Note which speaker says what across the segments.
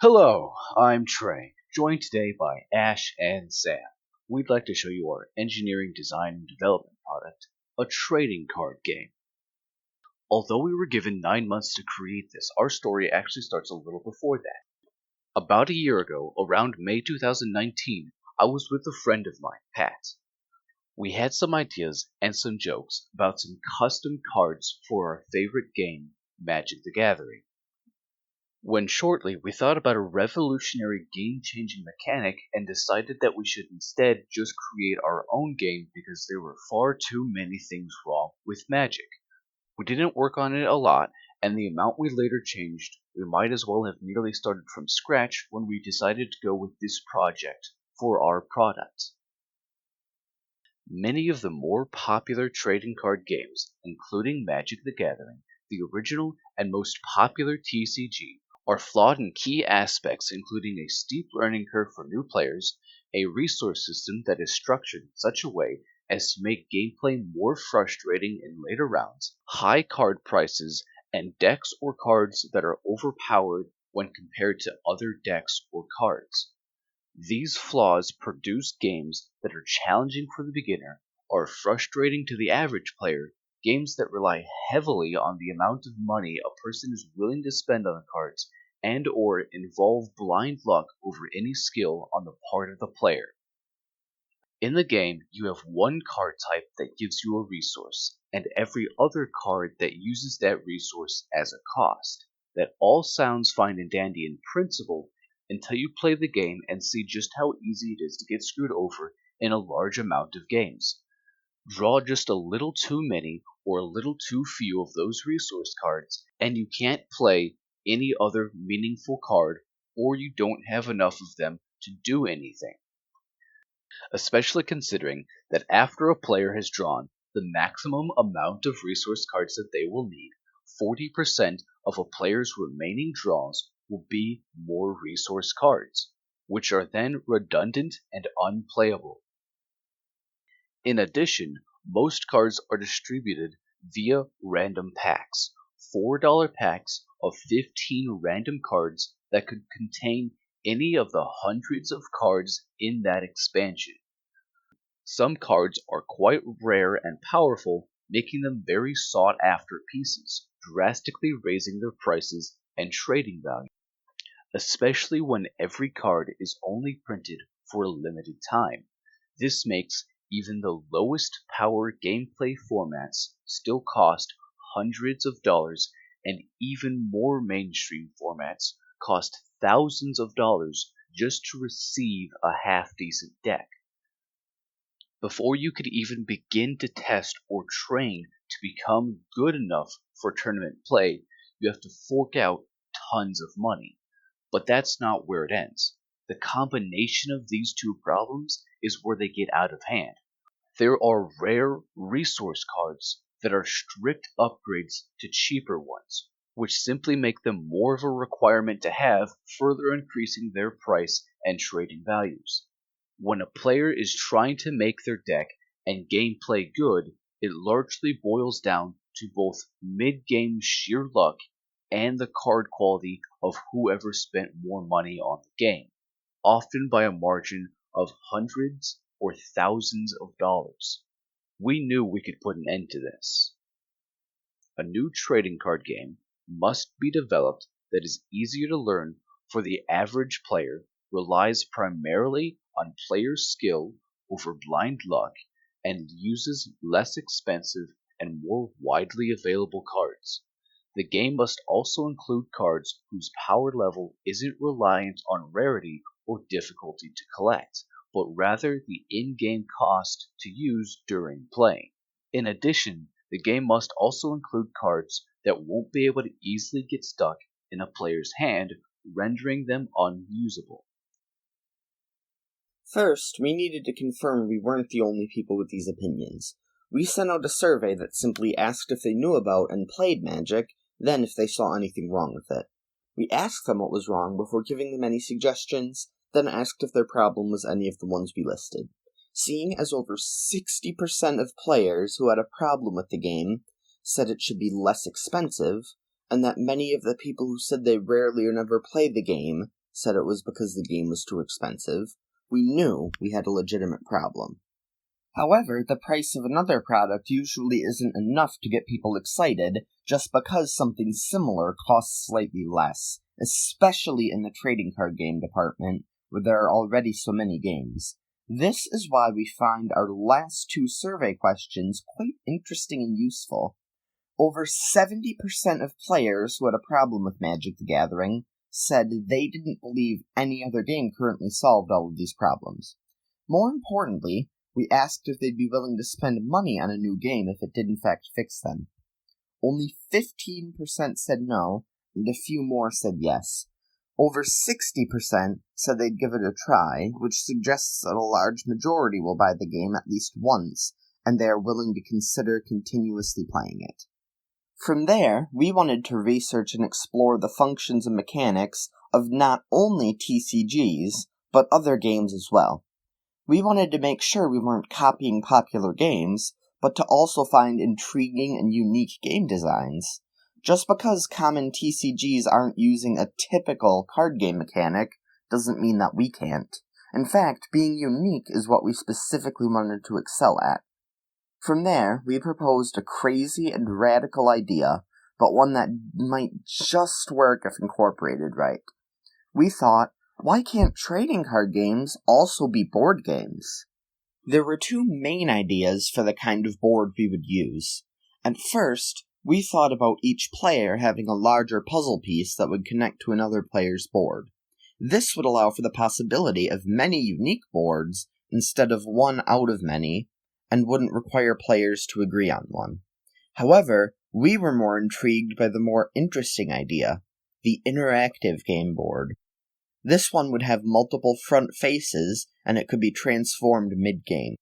Speaker 1: Hello, I'm Trey, joined today by Ash and Sam. We'd like to show you our engineering design and development product, a trading card game. Although we were given 9 months to create this, our story actually starts a little before that. About a year ago, around May 2019, I was with a friend of mine, Pat. We had some ideas and some jokes about some custom cards for our favorite game, Magic the Gathering. When shortly we thought about a revolutionary game-changing mechanic and decided that we should instead just create our own game because there were far too many things wrong with Magic. We didn't work on it a lot, and the amount we later changed, we might as well have nearly started from scratch when we decided to go with this project for our product. Many of the more popular trading card games, including Magic the Gathering, the original and most popular TCG, are flawed in key aspects including a steep learning curve for new players, a resource system that is structured in such a way as to make gameplay more frustrating in later rounds, high card prices, and decks or cards that are overpowered when compared to other decks or cards. These flaws produce games that are challenging for the beginner, are frustrating to the average player, games that rely heavily on the amount of money a person is willing to spend on the cards, and or involve blind luck over any skill on the part of the player. In the game, you have one card type that gives you a resource, and every other card that uses that resource as a cost. That all sounds fine and dandy in principle until you play the game and see just how easy it is to get screwed over in a large amount of games. Draw just a little too many or a little too few of those resource cards, and you can't play any other meaningful card, or you don't have enough of them to do anything. Especially considering that after a player has drawn the maximum amount of resource cards that they will need, 40% of a player's remaining draws will be more resource cards, which are then redundant and unplayable. In addition, most cards are distributed via random packs, $4 packs of 15 random cards that could contain any of the hundreds of cards in that expansion. Some cards are quite rare and powerful, making them very sought after pieces, drastically raising their prices and trading value, especially when every card is only printed for a limited time. This makes even the lowest power gameplay formats still cost hundreds of dollars, and even more mainstream formats cost thousands of dollars just to receive a half-decent deck. Before you could even begin to test or train to become good enough for tournament play, you have to fork out tons of money. But that's not where it ends. The combination of these two problems is where they get out of hand. There are rare resource cards that are strict upgrades to cheaper ones, which simply make them more of a requirement to have, further increasing their price and trading values. When a player is trying to make their deck and gameplay good, it largely boils down to both mid-game sheer luck and the card quality of whoever spent more money on the game, often by a margin of hundreds or thousands of dollars. We knew we could put an end to this. A new trading card game must be developed that is easier to learn for the average player, relies primarily on player skill over blind luck, and uses less expensive and more widely available cards. The game must also include cards whose power level isn't reliant on rarity or difficulty to collect, but rather the in-game cost to use during playing. In addition, the game must also include cards that won't be able to easily get stuck in a player's hand, rendering them unusable.
Speaker 2: First, we needed to confirm we weren't the only people with these opinions. We sent out a survey that simply asked if they knew about and played Magic, then if they saw anything wrong with it. We asked them what was wrong before giving them any suggestions, then asked if their problem was any of the ones we listed. Seeing as over 60% of players who had a problem with the game said it should be less expensive, and that many of the people who said they rarely or never play the game said it was because the game was too expensive, we knew we had a legitimate problem. However, the price of another product usually isn't enough to get people excited just because something similar costs slightly less, especially in the trading card game department, where there are already so many games. This is why we find our last two survey questions quite interesting and useful. Over 70% of players who had a problem with Magic the Gathering said they didn't believe any other game currently solved all of these problems. More importantly, we asked if they'd be willing to spend money on a new game if it did in fact fix them. Only 15% said no, and a few more said yes. Over 60% said they'd give it a try, which suggests that a large majority will buy the game at least once, and they are willing to consider continuously playing it. From there, we wanted to research and explore the functions and mechanics of not only TCGs, but other games as well. We wanted to make sure we weren't copying popular games, but to also find intriguing and unique game designs. Just because common TCGs aren't using a typical card game mechanic doesn't mean that we can't. In fact, being unique is what we specifically wanted to excel at. From there, we proposed a crazy and radical idea, but one that might just work if incorporated right. We thought, why can't trading card games also be board games? There were two main ideas for the kind of board we would use. At first, we thought about each player having a larger puzzle piece that would connect to another player's board. This would allow for the possibility of many unique boards instead of one out of many, and wouldn't require players to agree on one. However, we were more intrigued by the more interesting idea, the interactive game board. This one would have multiple front faces, and it could be transformed mid-game.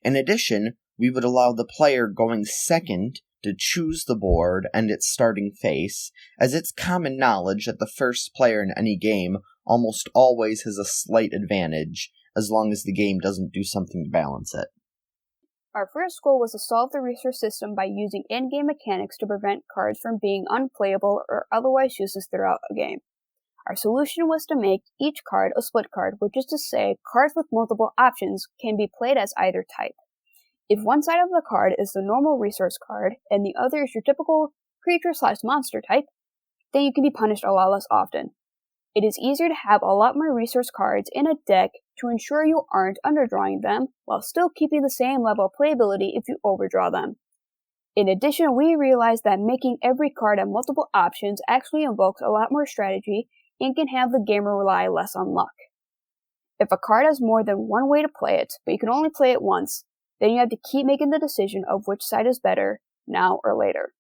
Speaker 2: In addition, we would allow the player going second to choose the board and its starting face, as it's common knowledge that the first player in any game almost always has a slight advantage, as long as the game doesn't do something to balance it.
Speaker 3: Our first goal was to solve the resource system by using in-game mechanics to prevent cards from being unplayable or otherwise useless throughout a game. Our solution was to make each card a split card, which is to say, cards with multiple options can be played as either type. If one side of the card is the normal resource card, and the other is your typical creature/monster type, then you can be punished a lot less often. It is easier to have a lot more resource cards in a deck to ensure you aren't underdrawing them, while still keeping the same level of playability if you overdraw them. In addition, we realized that making every card have multiple options actually invokes a lot more strategy and can have the gamer rely less on luck. If a card has more than one way to play it, but you can only play it once, then you have to keep making the decision of which side is better, now or later.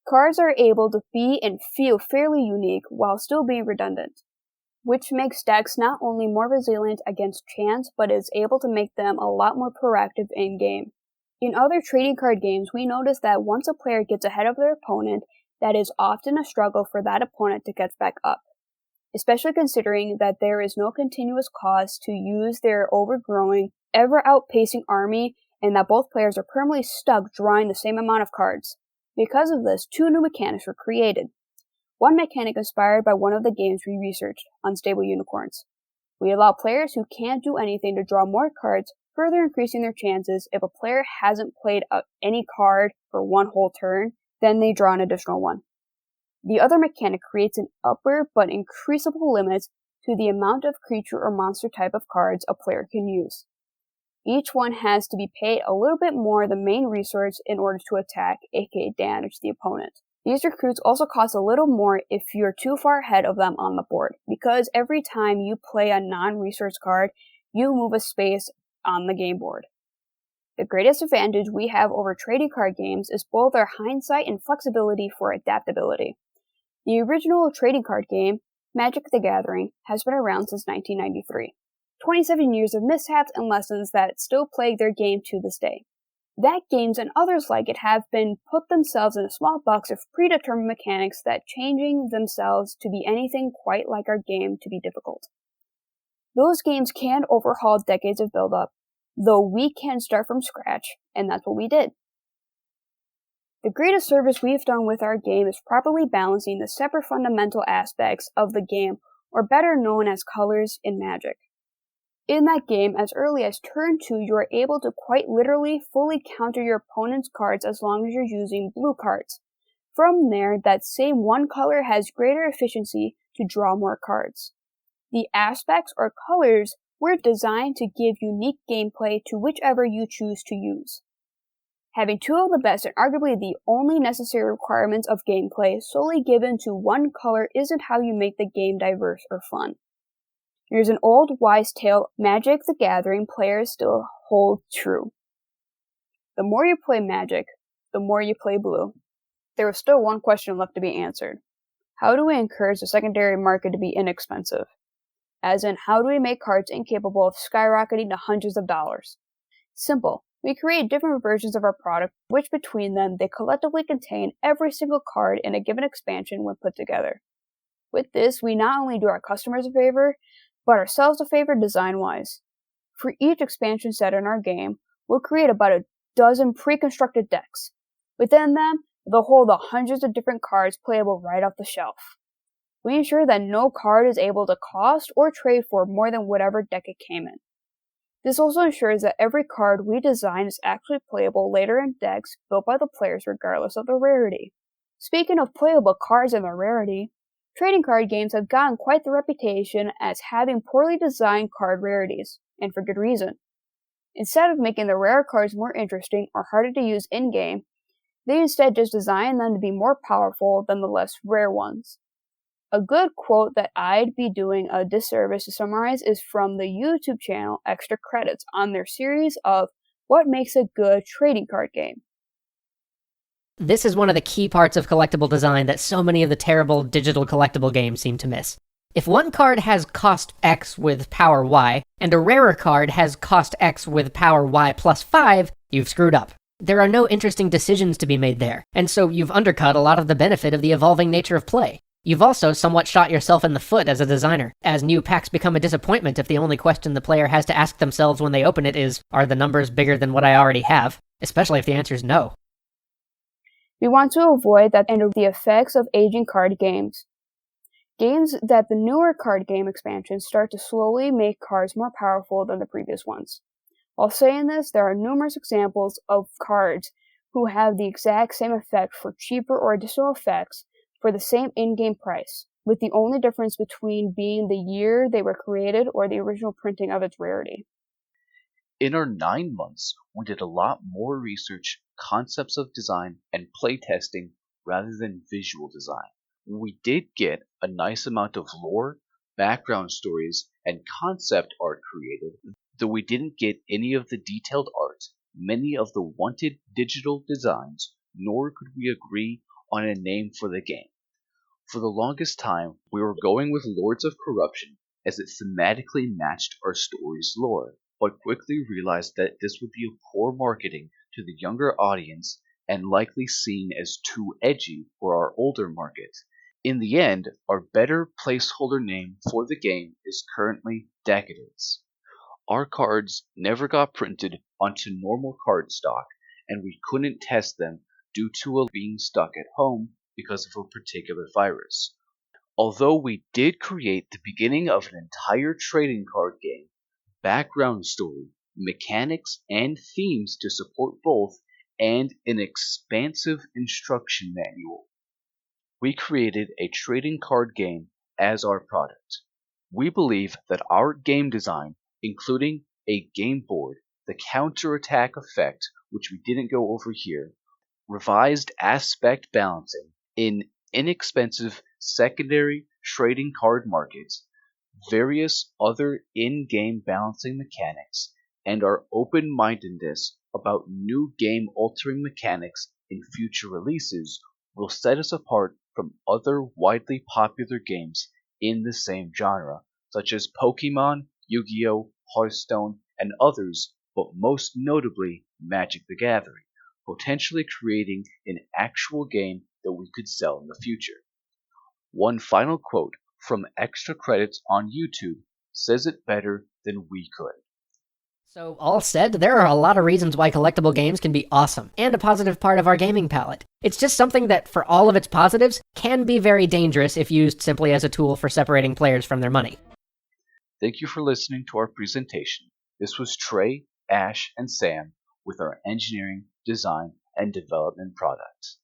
Speaker 3: Cards are able to be and feel fairly unique while still being redundant, which makes decks not only more resilient against chance, but is able to make them a lot more proactive in-game. In other trading card games, we notice that once a player gets ahead of their opponent, that is often a struggle for that opponent to get back up, especially considering that there is no continuous cost to use their overgrowing, ever-outpacing army, and that both players are permanently stuck drawing the same amount of cards. Because of this, two new mechanics were created. One mechanic inspired by one of the games we researched, Unstable Unicorns. We allow players who can't do anything to draw more cards, further increasing their chances. If a player hasn't played any card for one whole turn, then they draw an additional one. The other mechanic creates an upper but increasable limit to the amount of creature or monster type of cards a player can use. Each one has to be paid a little bit more than main resource in order to attack, aka damage the opponent. These recruits also cost a little more if you're too far ahead of them on the board, because every time you play a non-resource card, you move a space on the game board. The greatest advantage we have over trading card games is both our hindsight and flexibility for adaptability. The original trading card game, Magic the Gathering, has been around since 1993. 27 years of mishaps and lessons that still plague their game to this day. That games and others like it have been put themselves in a small box of predetermined mechanics that changing themselves to be anything quite like our game to be difficult. Those games can overhaul decades of build-up, though we can start from scratch, and that's what we did. The greatest service we've done with our game is properly balancing the separate fundamental aspects of the game or better known as colors in Magic. In that game, as early as turn 2, you are able to quite literally fully counter your opponent's cards as long as you're using blue cards. From there, that same one color has greater efficiency to draw more cards. The aspects or colors were designed to give unique gameplay to whichever you choose to use. Having two of the best and arguably the only necessary requirements of gameplay solely given to one color isn't how you make the game diverse or fun. Here's an old wise tale Magic the Gathering players still hold true. The more you play Magic, the more you play blue. There was still one question left to be answered. How do we encourage the secondary market to be inexpensive? As in, how do we make cards incapable of skyrocketing to hundreds of dollars? Simple. We create different versions of our product, which between them, they collectively contain every single card in a given expansion when put together. With this, we not only do our customers a favor, but ourselves a favor design-wise. For each expansion set in our game, we'll create about a dozen pre-constructed decks. Within them, they'll hold the hundreds of different cards playable right off the shelf. We ensure that no card is able to cost or trade for more than whatever deck it came in. This also ensures that every card we design is actually playable later in decks built by the players regardless of the rarity. Speaking of playable cards and their rarity, trading card games have gotten quite the reputation as having poorly designed card rarities, and for good reason. Instead of making the rare cards more interesting or harder to use in-game, they instead just design them to be more powerful than the less rare ones. A good quote that I'd be doing a disservice to summarize is from the YouTube channel Extra Credits on their series of What Makes a Good Trading Card Game.
Speaker 4: This is one of the key parts of collectible design that so many of the terrible digital collectible games seem to miss. If one card has cost X with power Y, and a rarer card has cost X with power Y plus 5, you've screwed up. There are no interesting decisions to be made there, and so you've undercut a lot of the benefit of the evolving nature of play. You've also somewhat shot yourself in the foot as a designer, as new packs become a disappointment if the only question the player has to ask themselves when they open it is, are the numbers bigger than what I already have? Especially if the answer is no.
Speaker 3: We want to avoid that and the effects of aging card games. Games that the newer card game expansions start to slowly make cards more powerful than the previous ones. While saying this, there are numerous examples of cards who have the exact same effect for cheaper or additional effects for the same in-game price, with the only difference between being the year they were created or the original printing of its rarity.
Speaker 1: In our 9 months, we did a lot more research, concepts of design, and playtesting rather than visual design. We did get a nice amount of lore, background stories, and concept art created, though we didn't get any of the detailed art, many of the wanted digital designs, nor could we agree on a name for the game. For the longest time, we were going with Lords of Corruption as it thematically matched our story's lore, but quickly realized that this would be a poor marketing to the younger audience and likely seen as too edgy for our older market. In the end, our better placeholder name for the game is currently Decadence. Our cards never got printed onto normal cardstock, and we couldn't test them due to being stuck at home because of a particular virus. Although we did create the beginning of an entire trading card game, background story, mechanics, and themes to support both, and an expansive instruction manual. We created a trading card game as our product. We believe that our game design, including a game board, the counterattack effect, which we didn't go over here, revised aspect balancing in inexpensive secondary trading card markets, various other in-game balancing mechanics, and our open-mindedness about new game-altering mechanics in future releases will set us apart from other widely popular games in the same genre, such as Pokemon, Yu-Gi-Oh!, Hearthstone, and others, but most notably Magic the Gathering, potentially creating an actual game that we could sell in the future. One final quote from Extra Credits on YouTube says it better than we could.
Speaker 4: So, all said, there are a lot of reasons why collectible games can be awesome, and a positive part of our gaming palette. It's just something that, for all of its positives, can be very dangerous if used simply as a tool for separating players from their money.
Speaker 1: Thank you for listening to our presentation. This was Trey, Ash, and Sam with our engineering, design, and development products.